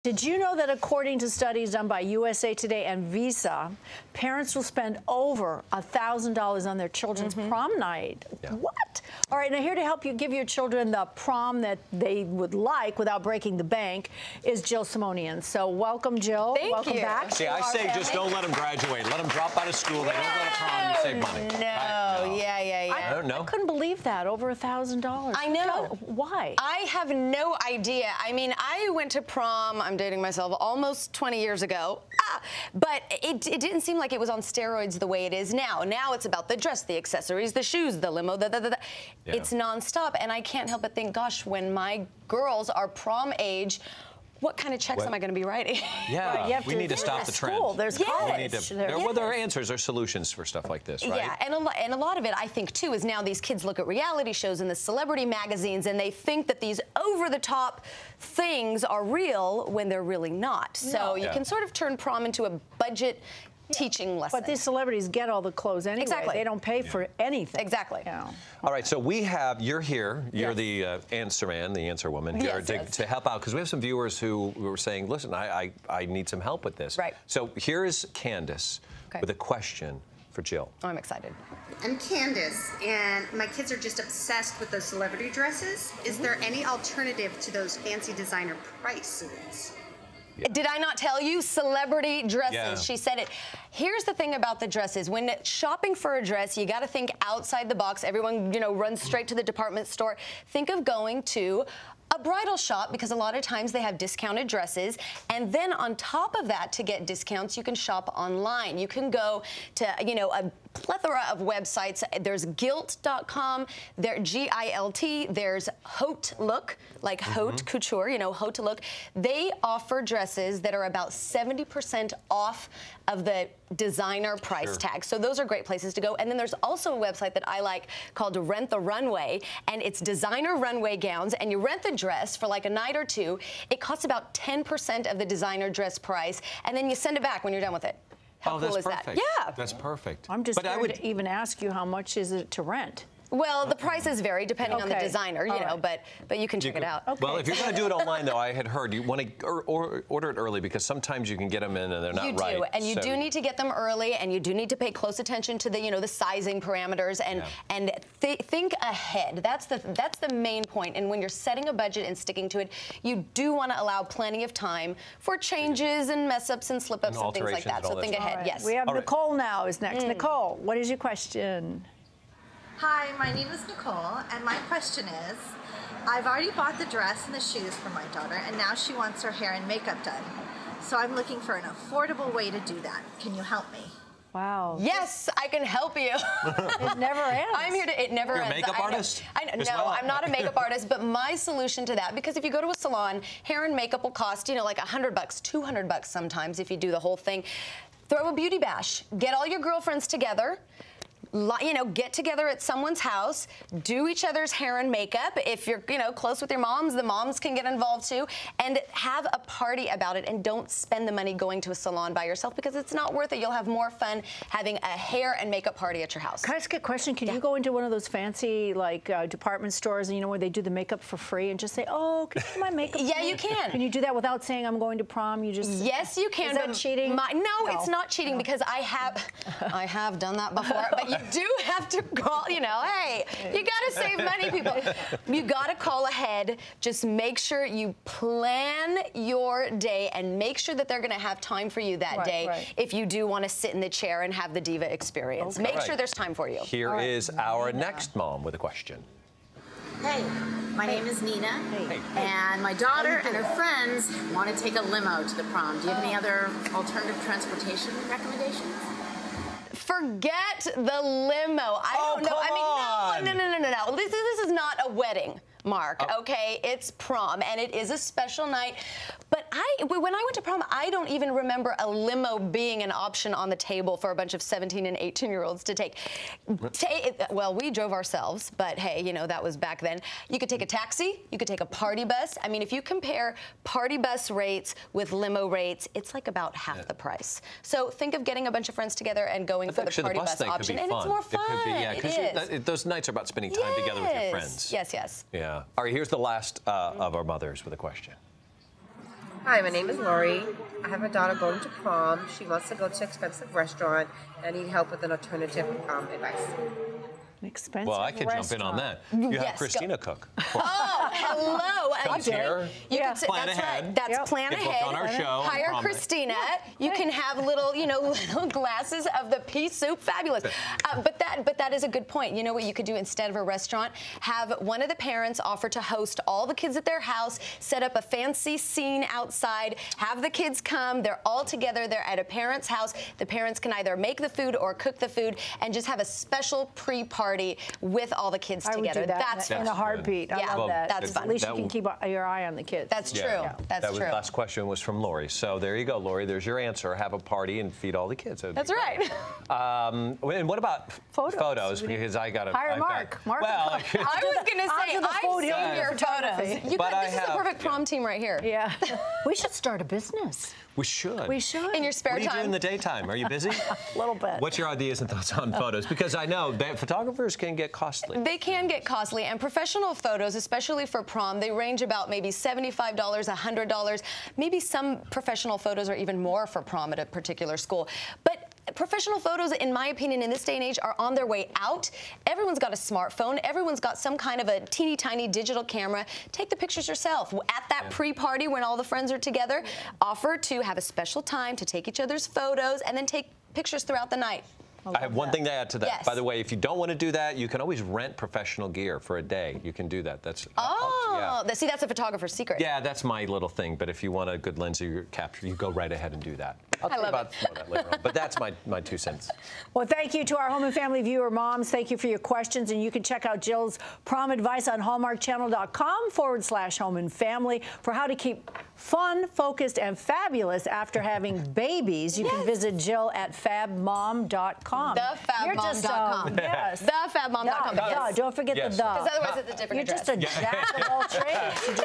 Did you know that according to studies done by USA Today and Visa, parents will spend over $1,000 on their children's prom night? Yeah. What? All right, now here to help you give your children the prom that they would like without breaking the bank is Jill Simonian. So welcome, Jill. Welcome back. See, I say just don't let them graduate. Let them drop out of school. They don't go to prom. You save money. No, yeah. I don't know. I couldn't believe that, over $1,000. I know. Why? I have no idea. I mean, I went to prom, I'm dating myself, almost 20 years ago. But it didn't seem like it was on steroids the way it is now. Now it's about the dress, the accessories, the shoes, the limo, Yeah. It's nonstop. And I can't help but think, gosh, when my girls are prom age, what kind of checks am I going to be writing? Yeah, Right, we need to stop the trend. There's college. There are answers, there are solutions for stuff like this, right? Yeah, and a lot of it, I think, too, is now these kids look at reality shows and the celebrity magazines, and they think that these over-the-top things are real when they're really not. So you can sort of turn prom into a budget teaching lesson. But these celebrities get all the clothes anyway. Exactly. They don't pay for anything. Exactly. You know. All right, so you're here. You're the answer man, the answer woman here to help out, because we have some viewers who were saying, listen, I need some help with this. Right. So here is Candace with a question for Jill. Oh, I'm excited. I'm Candace, and my kids are just obsessed with those celebrity dresses. Is there any alternative to those fancy designer prices? Did I not tell you? Celebrity dresses. Yeah. She said it. Here's the thing about the dresses. When shopping for a dress, you got to think outside the box. Everyone, runs straight to the department store. Think of going to a bridal shop, because a lot of times they have discounted dresses, and then on top of that, to get discounts, you can shop online. You can go to, a plethora of websites. There's gilt.com, G-I-L-T, there's Haute Look, like Haute Couture, Haute Look. They offer dresses that are about 70% off of the designer price tag. So those are great places to go. And then there's also a website that I like called Rent the Runway, and it's designer runway gowns, and you rent the dress for like a night or two. It costs about 10% of the designer dress price, and then you send it back when you're done with it. How cool is that? Yeah. That's perfect. I'm just scared to even ask you, how much is it to rent? Well, the prices vary depending on the designer, but you can check it out. Okay. Well, if you're going to do it online, though, I had heard you want to order it early, because sometimes you can get them in and they're not right. You do, and you do need to get them early, and you do need to pay close attention to the, the sizing parameters, and think ahead. That's the main point. And when you're setting a budget and sticking to it, you do want to allow plenty of time for changes and mess-ups and slip-ups and things like that. So think ahead. Yes. We have Nicole now is next. Nicole, what is your question? Hi, my name is Nicole, and my question is, I've already bought the dress and the shoes for my daughter, and now she wants her hair and makeup done. So I'm looking for an affordable way to do that. Can you help me? Wow. Yes, I can help you. It never ends. I'm here to, it never ends. You're a makeup artist? No, I'm not a makeup artist, but my solution to that, because if you go to a salon, hair and makeup will cost, like $100, $200 sometimes if you do the whole thing. Throw a beauty bash. Get all your girlfriends together. Get together at someone's house, do each other's hair and makeup. If you're, close with your moms, the moms can get involved too, and have a party about it, and don't spend the money going to a salon by yourself, because it's not worth it. You'll have more fun having a hair and makeup party at your house. Can I ask a question? Can you go into one of those fancy, department stores, and where they do the makeup for free, and just say, oh, can you do my makeup? Yeah, you can. Can you do that without saying I'm going to prom? You just Yes, you can. Is that cheating? No, it's not cheating, because I have done that before. But you do have to call, hey, you got to save money, people. You got to call ahead. Just make sure you plan your day, and make sure that they're going to have time for you that day if you do want to sit in the chair and have the diva experience. Make sure there's time for you. Here is our next mom with a question. Hey, my name is Nina, and my daughter and her friends want to take a limo to the prom. Do you have any other alternative transportation recommendations? Forget the limo. I don't know. I mean, no. This is not a wedding, Mark, okay? It's prom, and it is a special night. But when I went to prom, I don't even remember a limo being an option on the table for a bunch of 17 and 18-year-olds to take. Well, we drove ourselves, but hey, that was back then. You could take a taxi. You could take a party bus. I mean, if you compare party bus rates with limo rates, it's like about half the price. So think of getting a bunch of friends together and going for the party bus option, and it's more fun. It could be, because those nights are about spending time together with your friends. Yes. Yeah. All right, here's the last of our mothers with a question. Hi, my name is Lori. I have a daughter going to prom. She wants to go to an expensive restaurant. I need help with an alternative advice. An expensive Well, I could jump in on that. You have Christina cook. Oh, hello. Comes here. You can Plan that's ahead. right. That's plan Get booked ahead. on our show. Hire Christina. You can have little, little glasses of the pea soup. Fabulous. But that is a good point. You know what you could do instead of a restaurant? Have one of the parents offer to host all the kids at their house, set up a fancy scene outside, have the kids come. They're all together. They're at a parent's house. The parents can either make the food or cook the food, and just have a special pre-party with all the kids together. Would do that That's in a heartbeat. I love that. That's fun. At least you can keep your eye on the kids. That's true. Yeah. That's true. The last question was from Lori. So there you go, Lori. There's your answer. Have a party and feed all the kids. That's right. And what about photos? Because I got to hire Mark. Well, I was going to say, I've seen your photos. This is the perfect prom team right here. Yeah. We should start a business. We should. We should. In your spare time. What do you do in the daytime? Are you busy? A little bit. What's your ideas and thoughts on photos? Because I know that photographers can get costly. They can get costly, and professional photos, especially for prom, they range about maybe $75, $100. Maybe some professional photos are even more for prom at a particular school. But professional photos, in my opinion, in this day and age, are on their way out. Everyone's got a smartphone. Everyone's got some kind of a teeny tiny digital camera. Take the pictures yourself. At that pre-party when all the friends are together, offer to have a special time to take each other's photos and then take pictures throughout the night. I have one thing to add to that. Yes. By the way, if you don't want to do that, you can always rent professional gear for a day. You can do that. That's see, that's a photographer's secret. Yeah, that's my little thing. But if you want a good lens capture, you go right ahead and do that. I'll talk about that later on. But that's my 2 cents. Well, thank you to our home and family viewer moms. Thank you for your questions. And you can check out Jill's prom advice on hallmarkchannel.com/home and family for how to keep fun, focused, and fabulous after having babies. You can visit Jill at fabmom.com. TheFabMom.com. Yes. TheFabMom.com. Don't forget the the. Because otherwise it's a different You're address. just a jack of all trades.